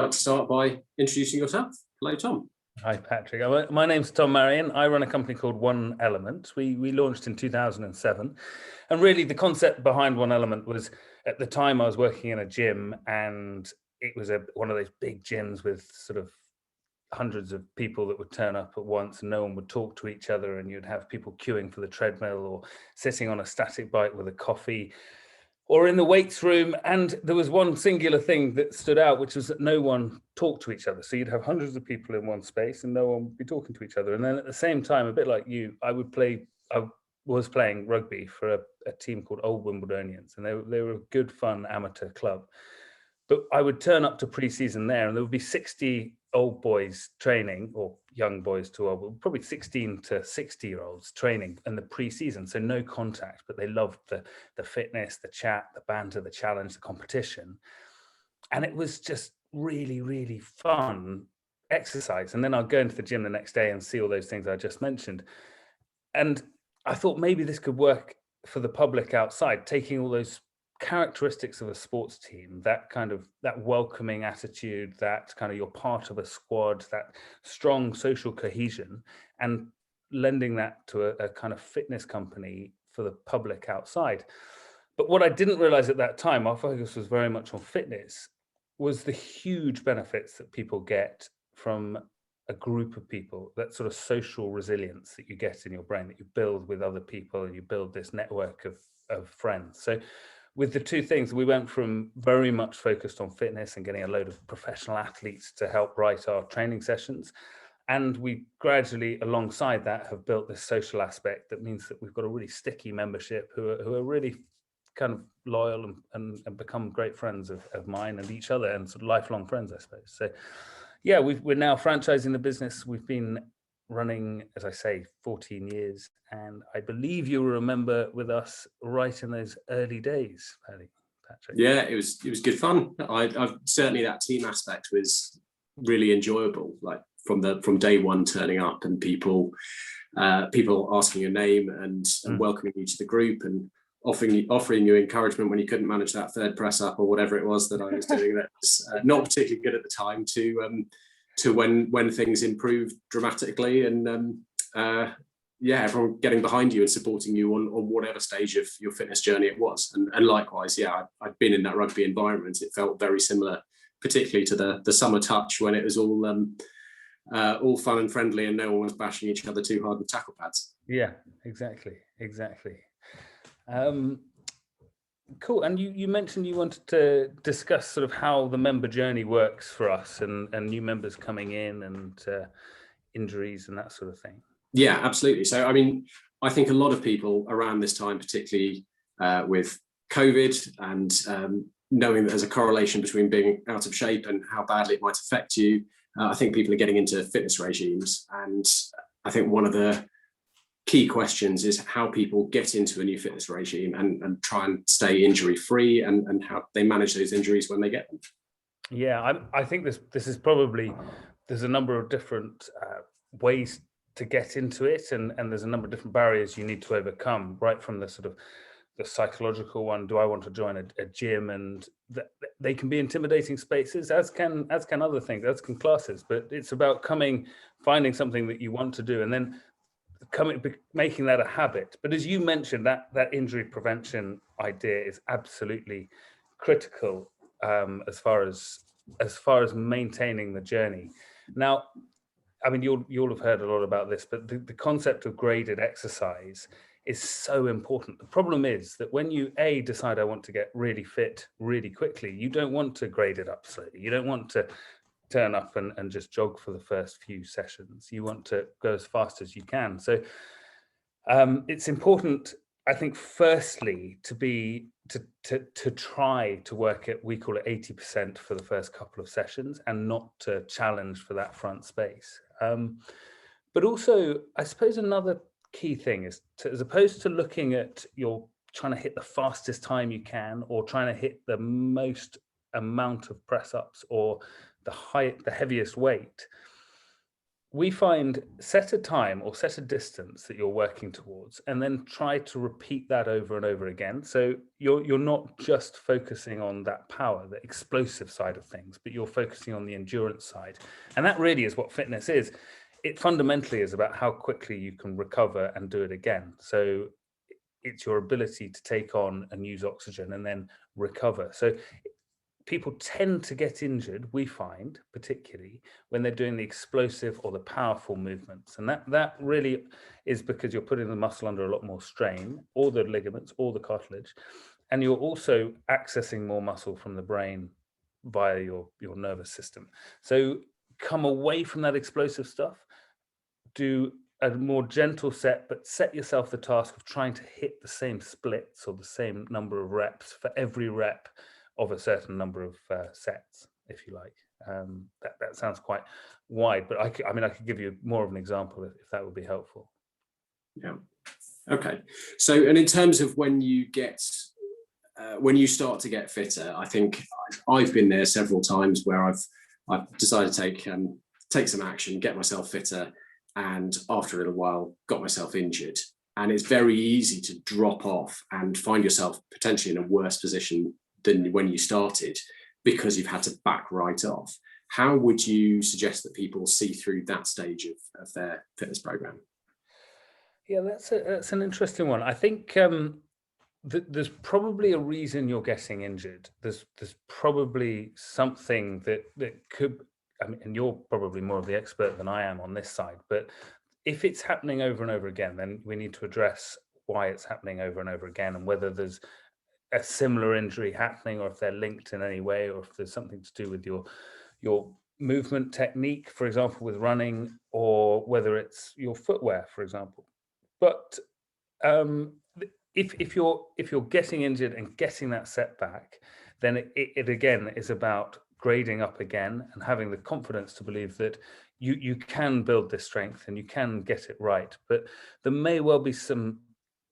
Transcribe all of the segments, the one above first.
like to start by introducing yourself. Hello, Tom. Hi, Patrick. My name's Tom Marion. I run a company called One Element. We launched in 2007. And really the concept behind One Element was, at the time I was working in a gym, and it was one of those big gyms with sort of hundreds of people that would turn up at once, and no one would talk to each other, and you'd have people queuing for the treadmill or sitting on a static bike with a coffee or in the weights room. And there was one singular thing that stood out, which was that no one talked to each other. So you'd have hundreds of people in one space and no one would be talking to each other. And then at the same time, a bit like you, I was playing rugby for a team called Old Wimbledonians, and they were a good, fun amateur club. But I would turn up to pre-season there, and there would be 60 old boys training, or young boys to old, probably 16 to 60-year-olds training in the pre-season. So no contact, but they loved the fitness, the chat, the banter, the challenge, the competition. And it was just really, really fun exercise. And then I'd go into the gym the next day and see all those things I just mentioned. And I thought maybe this could work for the public outside, taking all those characteristics of a sports team, that welcoming attitude, that kind of you're part of a squad, that strong social cohesion, and lending that to a kind of fitness company for the public outside. But what I didn't realize at that time, our focus was very much on fitness, was the huge benefits that people get from a group of people, that sort of social resilience that you get in your brain, that you build with other people, and you build this network of friends. So with the two things, we went from very much focused on fitness and getting a load of professional athletes to help write our training sessions. And we gradually, alongside that, have built this social aspect that means that we've got a really sticky membership who are really kind of loyal and become great friends of mine and each other, and sort of lifelong friends, I suppose. So yeah, we're now franchising the business. We've been running, as I say, 14 years. And I believe you will remember with us right in those early days, Patrick. Yeah, it was good fun. I've certainly, that team aspect was really enjoyable. Like from day one, turning up and people asking your name and welcoming you to the group, and offering you encouragement when you couldn't manage that third press up or whatever it was that I was doing that was not particularly good at the time, to when things improved dramatically, and everyone getting behind you and supporting you on whatever stage of your fitness journey it was. And likewise, I'd been in that rugby environment. It felt very similar, particularly to the summer touch, when it was all fun and friendly and no one was bashing each other too hard with tackle pads. Yeah, exactly. Cool. And you mentioned you wanted to discuss sort of how the member journey works for us, and new members coming in, and injuries and that sort of thing. Yeah, absolutely. So, I mean, I think a lot of people around this time, particularly with COVID, and knowing that there's a correlation between being out of shape and how badly it might affect you, I think people are getting into fitness regimes. And I think one of the key questions is how people get into a new fitness regime and try and stay injury free, and how they manage those injuries when they get them. Yeah, I think this is probably, there's a number of different ways to get into it, and there's a number of different barriers you need to overcome, right from the sort of the psychological one. Do I want to join a gym? And they can be intimidating spaces, as can other things, as can classes. But it's about finding something that you want to do, and then making that a habit. But as you mentioned, that injury prevention idea is absolutely critical as far as maintaining the journey. Now, I mean, you'll have heard a lot about this, but the concept of graded exercise is so important. The problem is that when you decide I want to get really fit really quickly, you don't want to grade it up slowly. You don't want to turn up and just jog for the first few sessions. You want to go as fast as you can. So it's important, I think, firstly, to try to work at, we call it 80% for the first couple of sessions, and not to challenge for that front space. But also, I suppose another key thing is as opposed to looking at trying to hit the fastest time you can, or trying to hit the most amount of press ups or the heaviest weight, we find set a time or set a distance that you're working towards, and then try to repeat that over and over again. So you're not just focusing on that power, the explosive side of things, but you're focusing on the endurance side. And that really is what fitness is. It fundamentally is about how quickly you can recover and do it again. So it's your ability to take on and use oxygen and then recover. So people tend to get injured, we find, particularly when they're doing the explosive or the powerful movements. And that really is because you're putting the muscle under a lot more strain, or the ligaments, or the cartilage. And you're also accessing more muscle from the brain via your nervous system. So come away from that explosive stuff, do a more gentle set, but set yourself the task of trying to hit the same splits or the same number of reps for every rep of a certain number of sets, if you like. That sounds quite wide, but I could give you more of an example if that would be helpful. Yeah. Okay. So, and in terms of when you start to get fitter, I think I've been there several times where I've decided to take some action, get myself fitter, and after a little while got myself injured. And it's very easy to drop off and find yourself potentially in a worse position than when you started, because you've had to back right off. How would you suggest that people see through that stage of their fitness program? Yeah, that's an interesting one. I think there's probably a reason you're getting injured. There's probably something that could, and you're probably more of the expert than I am on this side, but if it's happening over and over again, then we need to address why it's happening over and over again, and whether there's a similar injury happening, or if they're linked in any way, or if there's something to do with your movement technique, for example, with running, or whether it's your footwear, for example. But if you're getting injured and getting that setback, then it again is about grading up again and having the confidence to believe that you can build this strength and you can get it right. But there may well be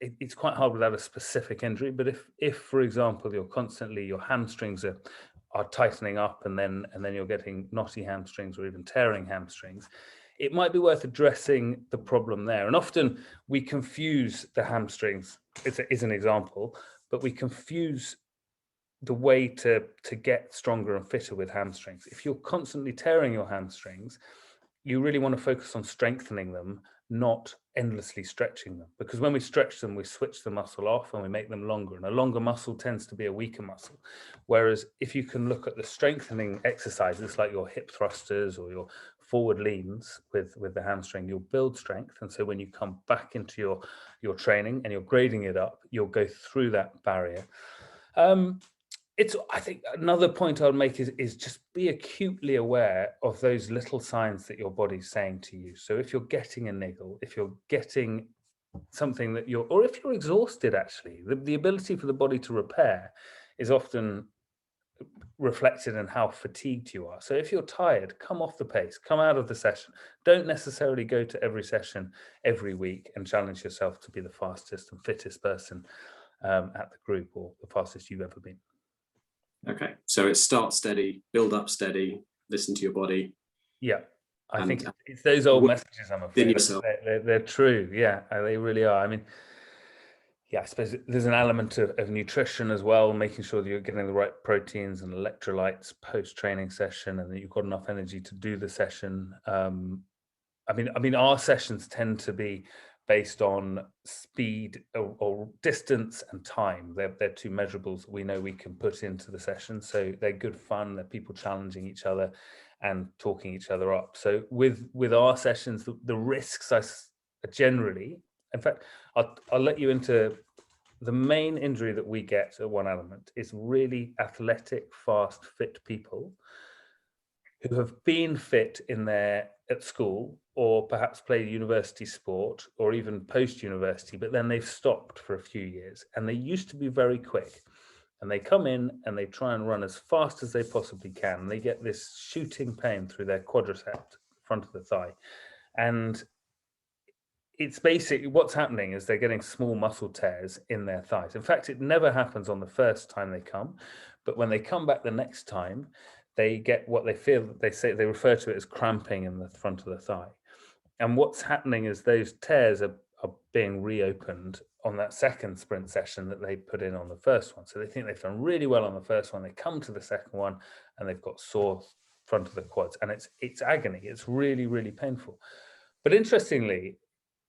it's quite hard without a specific injury, but if for example your hamstrings are tightening up, and then you're getting knotty hamstrings or even tearing hamstrings, it might be worth addressing the problem there. And often we confuse the hamstrings, is an example, but we confuse the way to get stronger and fitter with hamstrings. If you're constantly tearing your hamstrings, you really want to focus on strengthening them, not endlessly stretching them, because when we stretch them, we switch the muscle off and we make them longer, and a longer muscle tends to be a weaker muscle. Whereas if you can look at the strengthening exercises like your hip thrusters or your forward leans with the hamstring, you'll build strength. And so when you come back into your training and you're grading it up, you'll go through that barrier. I think another point I'll make is just be acutely aware of those little signs that your body's saying to you. So if you're getting a niggle, if you're getting something or if you're exhausted, actually, the ability for the body to repair is often reflected in how fatigued you are. So if you're tired, come off the pace, come out of the session. Don't necessarily go to every session every week and challenge yourself to be the fastest and fittest person at the group, or the fastest you've ever been. Okay, so it's start steady, build up steady, listen to your body. Yeah, I think it's those old messages, I'm afraid. They're true. Yeah, they really are. I mean, yeah, I suppose there's an element of nutrition as well, making sure that you're getting the right proteins and electrolytes post-training session, and that you've got enough energy to do the session. I mean, our sessions tend to be based on speed or distance and time. They're two measurables that we know we can put into the session. So they're good fun. They're people challenging each other and talking each other up. So with our sessions, the risks are generally, in fact, I'll let you into the main injury that we get at One Element is really athletic, fast, fit people who have been fit at school, or perhaps played university sport, or even post-university, but then they've stopped for a few years, and they used to be very quick, and they come in and they try and run as fast as they possibly can, and they get this shooting pain through their quadricep, front of the thigh, and it's basically what's happening is they're getting small muscle tears in their thighs. In fact, it never happens on the first time they come, but when they come back the next time, they get what they refer to it as cramping in the front of the thigh. And what's happening is those tears are being reopened on that second sprint session that they put in on the first one. So they think they've done really well on the first one. They come to the second one and they've got sore front of the quads, and it's agony. It's really, really painful. But interestingly,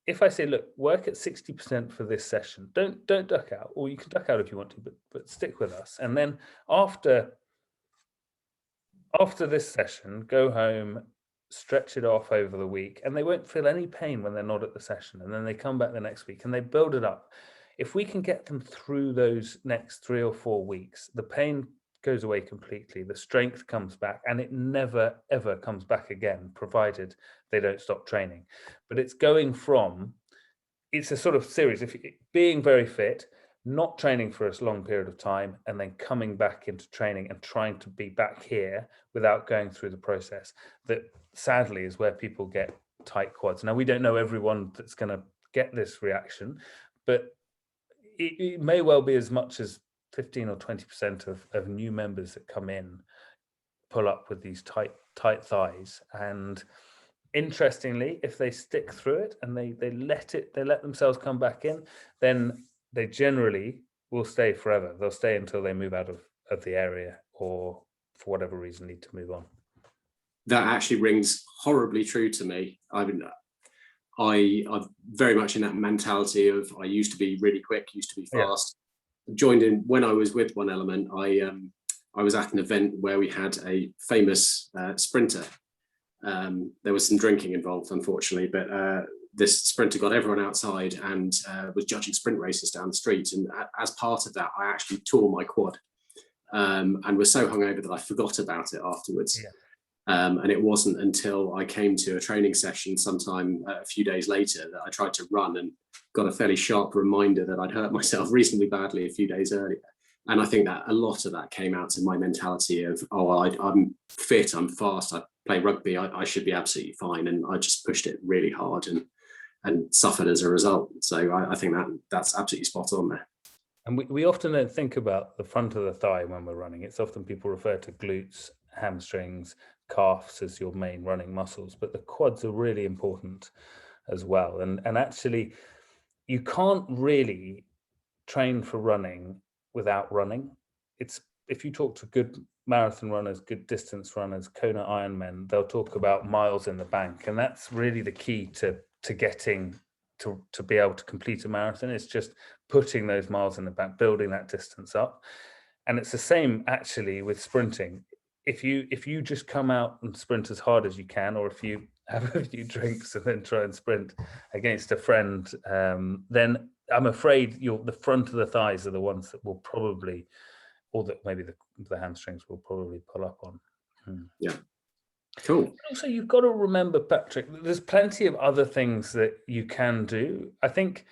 if I say, look, work at 60% for this session, don't duck out, or you can duck out if you want to, but stick with us. And then after this session, go home, stretch it off over the week, and they won't feel any pain when they're not at the session. And then they come back the next week and they build it up. If we can get them through those next 3 or 4 weeks, the pain goes away completely, the strength comes back, and it never, ever comes back again, provided they don't stop training. But it's going from, it's a sort of series, if being very fit, not training for a long period of time, and then coming back into training and trying to be back here without going through the process. That sadly is where people get tight quads. Now, we don't know everyone that's going to get this reaction, but it may well be as much as 15 or 20% of new members that come in pull up with these tight thighs. And interestingly, if they stick through it and they let themselves come back in, then they generally will stay forever. They'll stay until they move out of the area, or for whatever reason need to move on. That actually rings horribly true to me. I'm very much in that mentality of, I used to be really quick, used to be fast. Yeah. Joined in when I was with One Element. I was at an event where we had a famous sprinter. There was some drinking involved, unfortunately, but this sprinter got everyone outside and was judging sprint races down the street. And as part of that, I actually tore my quad and was so hungover that I forgot about it afterwards. Yeah. And it wasn't until I came to a training session sometime a few days later that I tried to run and got a fairly sharp reminder that I'd hurt myself reasonably badly a few days earlier. And I think that a lot of that came out of my mentality of, I'm fit, I'm fast, I play rugby, I should be absolutely fine. And I just pushed it really hard and suffered as a result. So I think that's absolutely spot on there. And we often don't think about the front of the thigh when we're running. It's often people refer to glutes, hamstrings, calves as your main running muscles, but the quads are really important as well. And actually, you can't really train for running without running. It's, if you talk to good marathon runners, good distance runners, Kona Ironmen, they'll talk about miles in the bank, and that's really the key to getting to be able to complete a marathon. It's just putting those miles in the bank, building that distance up. And it's the same actually with sprinting. If you just come out and sprint as hard as you can, or if you have a few drinks and then try and sprint against a friend, then I'm afraid the front of the thighs are the ones that will probably, or that maybe the hamstrings will probably pull up on. Yeah. Cool. Also, you've got to remember, Patrick, there's plenty of other things that you can do. I think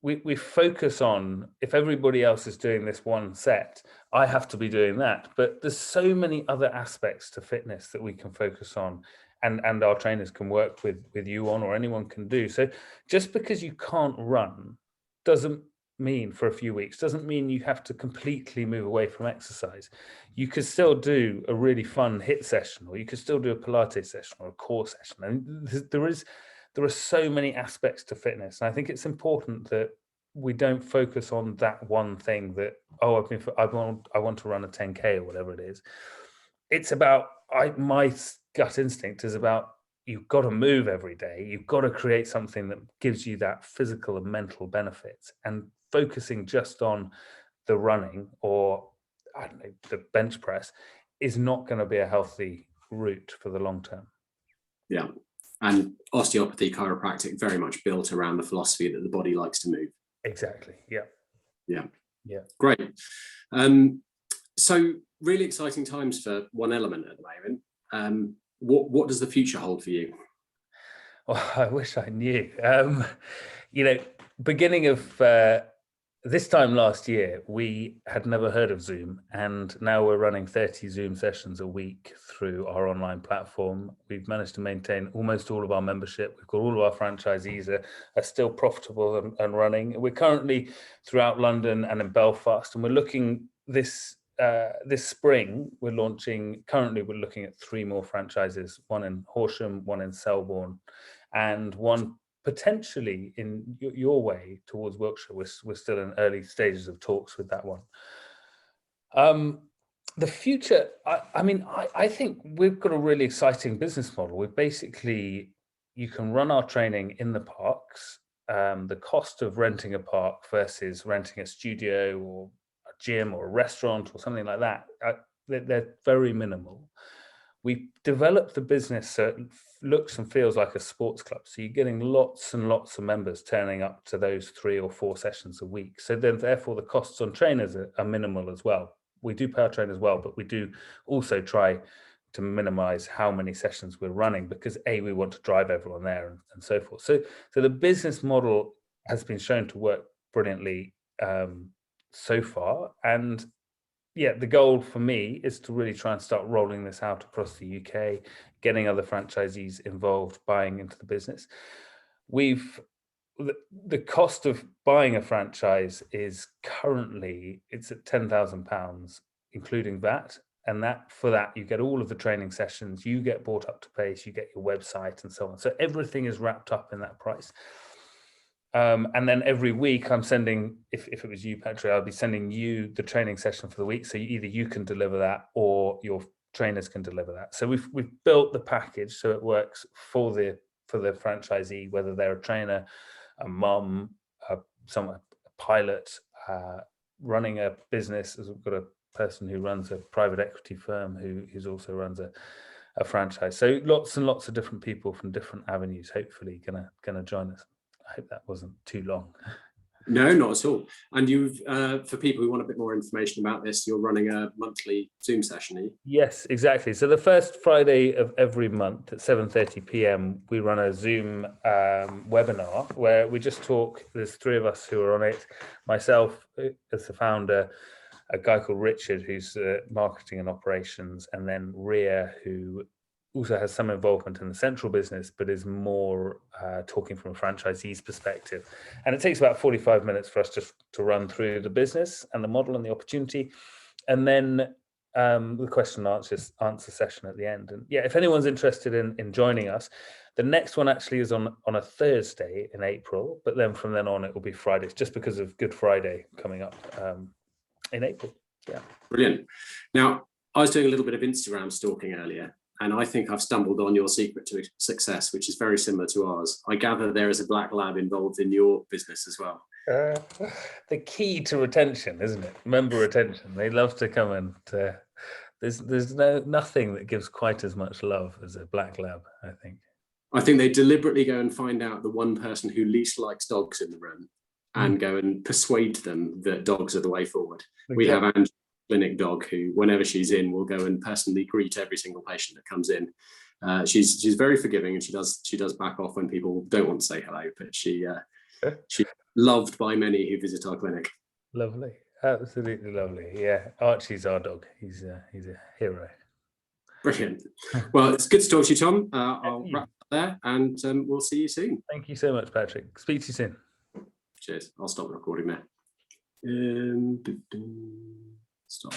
we focus on, if everybody else is doing this one set, I have to be doing that. But there's so many other aspects to fitness that we can focus on, and our trainers can work with you on, or anyone can do. So just because you can't run doesn't mean, for a few weeks, doesn't mean you have to completely move away from exercise. You could still do a really fun HIIT session, or you could still do a Pilates session or a core session. And there are so many aspects to fitness. And I think it's important that we don't focus on that one thing that, I want to run a 10K or whatever it is. It's about, my gut instinct is about, you've got to move every day. You've got to create something that gives you that physical and mental benefits. And focusing just on the running, or I don't know, the bench press, is not going to be a healthy route for the long term. Yeah. And osteopathy chiropractic very much built around the philosophy that the body likes to move. Exactly. Yeah. Yeah. Yeah. Great. So really exciting times for One Element at the moment. What does the future hold for you? Well, I wish I knew. Beginning of this time last year, we had never heard of Zoom, and now we're running 30 Zoom sessions a week through our online platform. We've managed to maintain almost all of our membership. We've got all of our franchisees are still profitable and running. We're currently throughout London and in Belfast, and we're looking this this spring, currently we're looking at 3 more franchises, one in Horsham, one in Selborne, and one potentially in your way towards Wiltshire. We're still in early stages of talks with that one. The future, I think we've got a really exciting business model. You can run our training in the parks. The cost of renting a park versus renting a studio or a gym or a restaurant or something like that, they're very minimal. We developed the business so it looks and feels like a sports club. So you're getting lots and lots of members turning up to those 3 or 4 sessions a week. So then therefore the costs on trainers are minimal as well. We do pay our trainers well, but we do also try to minimize how many sessions we're running because we want to drive everyone there and so forth. So the business model has been shown to work brilliantly so far. And yeah, the goal for me is to really try and start rolling this out across the UK, getting other franchisees involved, buying into the business. The cost of buying a franchise is currently, it's at £10,000, including that. And for that, you get all of the training sessions, you get brought up to pace, you get your website and so on. So everything is wrapped up in that price. And then every week I'm sending, if it was you, Patrick, I'll be sending you the training session for the week. So either you can deliver that or your trainers can deliver that. So we've built the package so it works for the franchisee, whether they're a trainer, a mum, a pilot, running a business. We've got a person who runs a private equity firm who also runs a franchise. So lots and lots of different people from different avenues, hopefully gonna join us. I hope that wasn't too long. No, not at all. And you've, for people who want a bit more information about this, you're running a monthly Zoom session, are you? Yes, exactly. So the first Friday of every month at 7:30 p.m, we run a Zoom webinar where we just talk. There's 3 of us who are on it. Myself as the founder, a guy called Richard, who's marketing and operations, and then Ria, who also has some involvement in the central business, but is more talking from a franchisee's perspective. And it takes about 45 minutes for us just to run through the business and the model and the opportunity. And then the question and answer session at the end. And yeah, if anyone's interested in joining us, the next one actually is on a Thursday in April, but then from then on it will be Fridays, just because of Good Friday coming up in April. Yeah. Brilliant. Now, I was doing a little bit of Instagram stalking earlier, and I think I've stumbled on your secret to success, which is very similar to ours. I gather there is a black lab involved in your business as well. The key to retention, isn't it? Member retention. They love to come and there's nothing that gives quite as much love as a black lab, I think. I think they deliberately go and find out the one person who least likes dogs in the room and go and persuade them that dogs are the way forward. Okay. We have Angela's clinic dog who, whenever she's in, will go and personally greet every single patient that comes in. She's very forgiving, and she does back off when people don't want to say hello, but she's loved by many who visit our clinic. Lovely, absolutely lovely. Yeah, Archie's our dog. He's a hero. Brilliant. Well, it's good to talk to you, Tom. I'll wrap up there, and we'll see you soon. Thank you so much, Patrick. Speak to you soon. Cheers. I'll stop recording there. Stop.